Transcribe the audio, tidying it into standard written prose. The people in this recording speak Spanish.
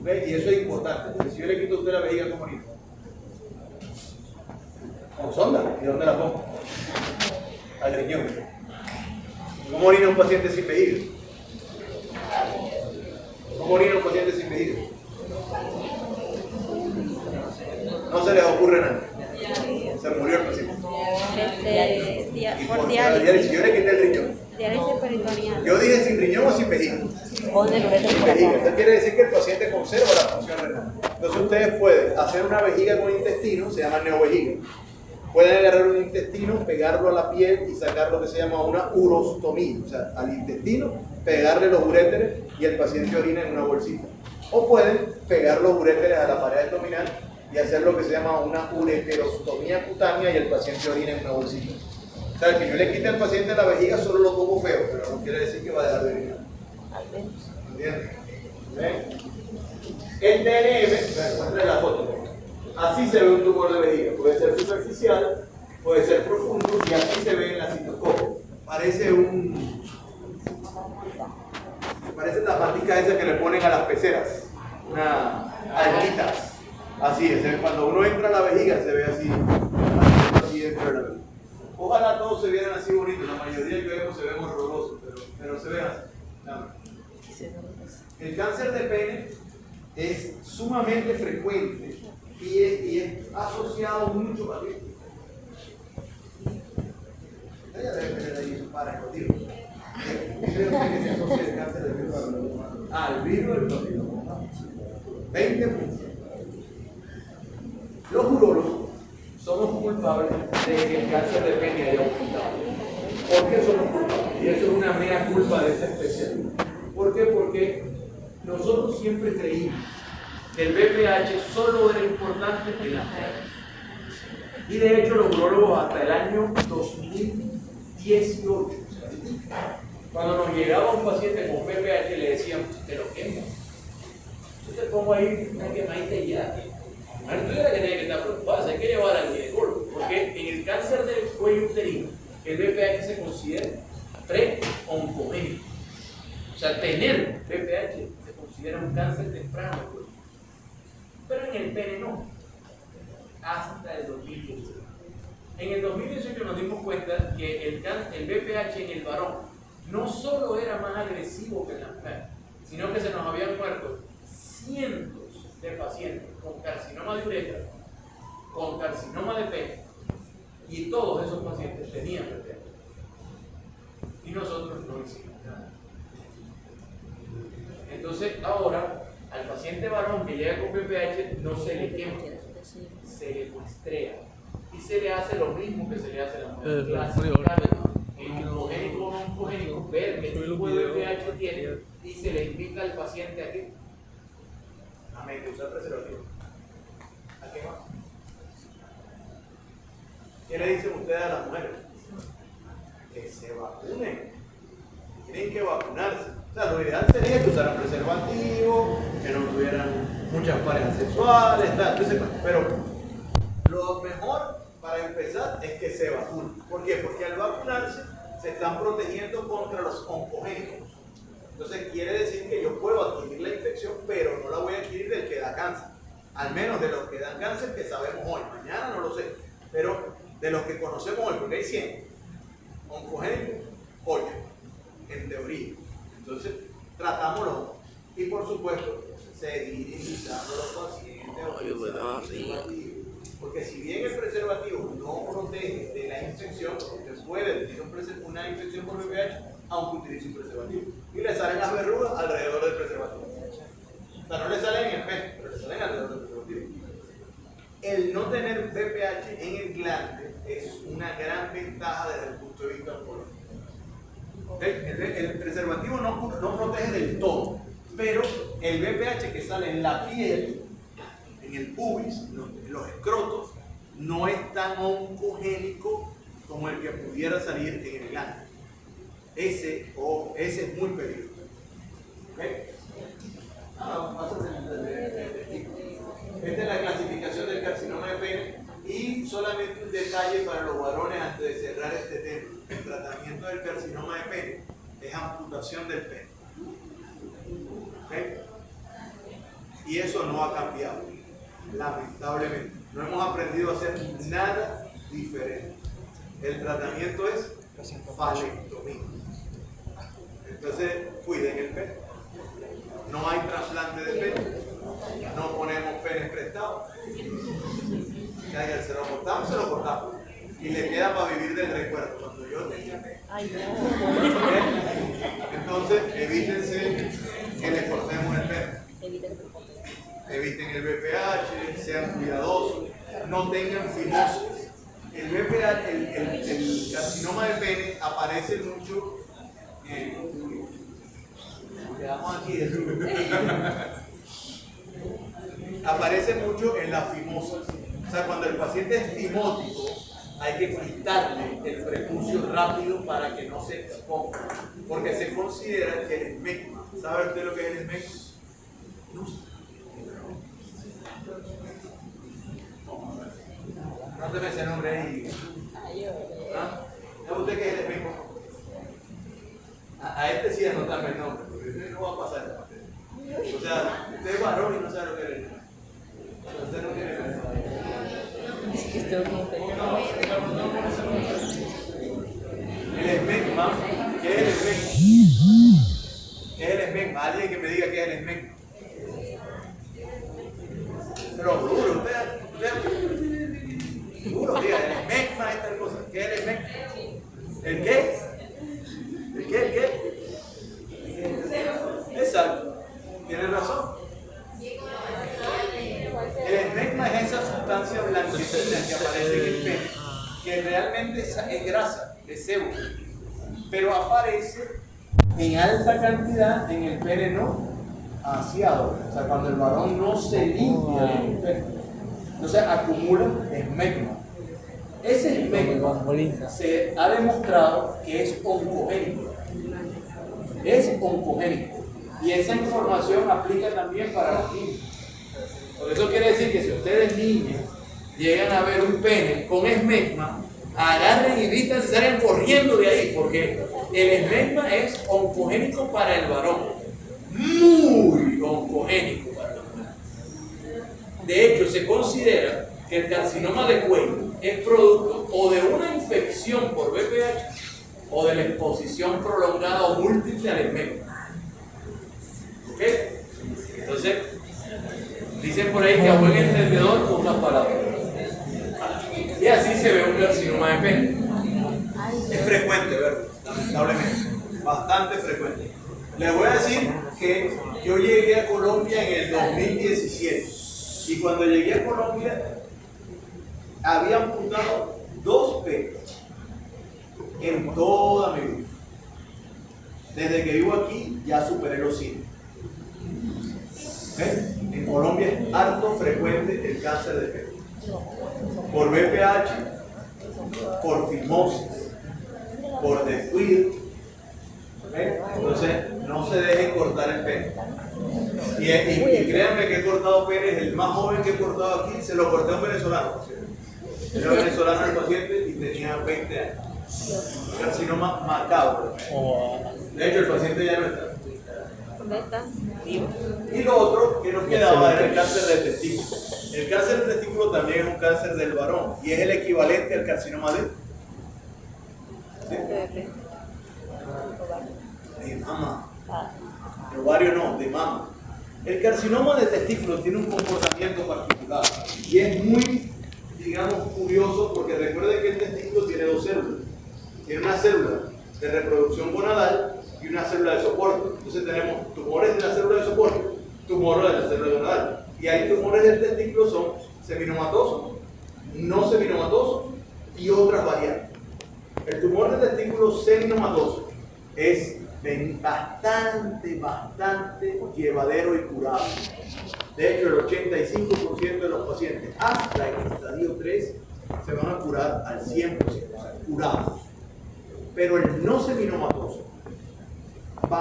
Y eso es importante, porque si yo le quito a usted la vejiga, ¿cómo orina? Con sonda. ¿Y dónde la pongo? Al riñón. ¿Cómo orina un paciente sin vejiga? ¿Cómo orina un paciente sin vejiga? No se les ocurre nada. Se murió el paciente. Por diálisis. Yo le quité el riñón. Diálisis peritoneal. Yo dije sin riñón o sin vejiga. Sin vejiga. Esto quiere decir que el paciente conserva la función renal. Entonces ustedes pueden hacer una vejiga con intestino, se llama neovejiga. Pueden agarrar un intestino, pegarlo a la piel y sacar lo que se llama una urostomía. O sea, al intestino, pegarle los uréteres y el paciente orina en una bolsita. O pueden pegar los uréteres a la pared abdominal y hacer lo que se llama una ureterostomía cutánea y el paciente orina en una bolsita. O sea, que yo le quite al paciente la vejiga solo lo pongo feo, pero no quiere decir que va a dejar de orinar. ¿Entiendes? ¿Ven? El TNM, muestre la foto. Así se ve un tumor de vejiga. Puede ser superficial, puede ser profundo y así se ve en la citoscopia. Parece la patica esa que le ponen a las peceras, unas alquitas. Así es, cuando uno entra a la vejiga se ve así dentro de la vejiga. Ojalá todos se vieran así bonitos, la mayoría que vemos se ven horrorosos, pero se ven así. El cáncer de pene es sumamente frecuente y es asociado mucho a virus. Ella debe tener ahí su para escondido. Creo que se asocia el cáncer de virus al virus del papiloma. 20 puntos. Los urólogos somos culpables de que el cáncer de pene haya aumentado. ¿Por qué somos culpables? Y eso es una mea culpa de esta especialidad. ¿Por qué? Porque nosotros siempre creímos que el BPH solo era importante en las mujeres. Y de hecho los urólogos hasta el año 2018, cuando nos llegaba un paciente con BPH le decíamos, te lo quemo. Yo te pongo ahí una quemadita y ya. La mujer tuviera que tiene que estar preocupada, hay que llevar al ginecólogo, porque en el cáncer del cuello uterino, el BPH se considera pre-oncogénico. O sea, tener BPH se considera un cáncer temprano del cuello. Pero en el pene no, hasta el 2018. En el 2018 nos dimos cuenta que el BPH en el varón no solo era más agresivo que en la mujer, sino que se nos habían muerto cientos de pacientes con carcinoma de uretra, con carcinoma de pene, y todos esos pacientes tenían BPH. Y nosotros no hicimos nada. Entonces ahora, al paciente varón que llega con BPH no se le quema, se le muestrea y se le hace lo mismo que se le hace a la mujer. Clasificar en oncogénico o no oncogénico, ver qué tipo de BPH tiene y se le indica al paciente a qué. Amén, que usar preservativo. ¿A qué más? ¿Qué le dicen ustedes a las mujeres? Que se vacunen. Tienen que vacunarse. O sea, lo ideal sería que usaran preservativo, que no tuvieran muchas parejas sexuales, tal. Pero lo mejor para empezar es que se vacunen. ¿Por qué? Porque al vacunarse se están protegiendo contra los oncogénicos. Entonces quiere decir que yo puedo adquirir la infección, pero no la voy a adquirir del que da cáncer. Al menos de los que dan cáncer que sabemos hoy. Mañana no lo sé. Pero de los que conocemos hoy, porque hay 100 oncogénicos, 8 en teoría. Entonces tratamos los 8. Y por supuesto, seguir invitando a los pacientes a utilizar el preservativo. Porque si bien el preservativo no protege de la infección, usted puede tener una infección por VPH, aunque utilice un preservativo. Y le salen las verrugas alrededor del preservativo. O sea, no le salen en el pene, pero le salen alrededor del preservativo. El no tener VPH en el glande es una gran ventaja desde el punto de vista oncológico. El preservativo no protege del todo, pero el VPH que sale en la piel, en el pubis, en los escrotos, no es tan oncogénico como el que pudiera salir en el glande. Ese es muy peligroso. ¿Okay? Esta es la clasificación del carcinoma de pene y solamente un detalle para los varones antes de cerrar este tema. El tratamiento del carcinoma de pene es amputación del pene. ¿Okay? Y eso no ha cambiado, lamentablemente. No hemos aprendido a hacer nada diferente. El tratamiento es falectomía. Entonces, cuiden el pene. No hay trasplante de pene. No ponemos penes prestados. Se lo cortamos. Y le queda para vivir del recuerdo. Cuando yo tenía pene. Entonces, evítense que le cortemos el pene. Eviten el BPH, sean cuidadosos, no tengan fimosis. El BPH, el carcinoma de pene aparece mucho quedamos aquí aparece mucho en la fimosis. O sea, cuando el paciente es fimótico, hay que quitarle el prepucio rápido para que no se exponga, porque se considera que el esmegma, ¿sabe usted lo que es el esmegma? No. No te me ese nombre ahí. ¿Ah? ¿Sabe usted qué es el esmegma? A este sí anotarme el nombre, porque no va a pasar. O sea, usted es varón y no sabe lo que es el esmegma. Usted no tiene que el esmegma, ¿qué es el esmegma? ¿Qué es el esmegma? Alguien que me diga qué es el esmegma. Pero duro, usted duro, diga, el esmegma es tal cosa. ¿Qué es el esmegma? ¿El qué? ¿El qué? ¿El qué? Exacto. Tiene razón. El esmegma es esa sustancia blanquecina que aparece en el pene, que realmente es grasa, es sebo, pero aparece en alta cantidad en el pene no aseado. O sea, cuando el varón no se limpia en el pene, entonces acumula esmegma. Ese esmegma se ha demostrado que es oncogénico. Es oncogénico. Y esa información aplica también para los niños. Por eso quiere decir que si ustedes niños llegan a ver un pene con esmegma, agarren y vístanse, salgan corriendo de ahí, porque el esmegma es oncogénico para el varón, muy oncogénico para la mujer. De hecho, se considera que el carcinoma de cuello es producto o de una infección por BPH o de la exposición prolongada o múltiple al esmegma. ¿Ok? Entonces, dicen por ahí que a buen entendedor pocas palabras. Y así se ve un carcinoma de pene. Es frecuente verlo, lamentablemente. Bastante frecuente. Les voy a decir que yo llegué a Colombia en el 2017. Y cuando llegué a Colombia, había amputado 2 penes en toda mi vida. Desde que vivo aquí, ya superé los 100. En Colombia es harto frecuente el cáncer de pene. Por BPH, por fimosis, por descuido. Entonces, no se dejen cortar el pene. Y créanme que he cortado penes, el más joven que he cortado aquí, se lo corté a un venezolano. Era venezolano el paciente y tenía 20 años. Carcinoma macabro. De hecho, el paciente ya no está. ¿Dónde está? Y lo otro que nos quedaba era el cáncer de testículo. El cáncer de testículo también es un cáncer del varón y es el equivalente al carcinoma de mama. De ovario no, de mama. El carcinoma de testículo tiene un comportamiento particular y es muy, digamos, curioso porque recuerden que el testículo tiene 2 células. Tiene una célula de reproducción gonadal y una célula de soporte. Entonces tenemos tumores de la célula de soporte, tumores de la célula gonadal. Y hay tumores del testículo son seminomatosos, no seminomatosos y otras variantes. El tumor del testículo seminomatoso es bastante llevadero y curable. De hecho, el 85% de los pacientes hasta el estadio 3 se van a curar al 100%, o sea, curados. Pero el no seminomatoso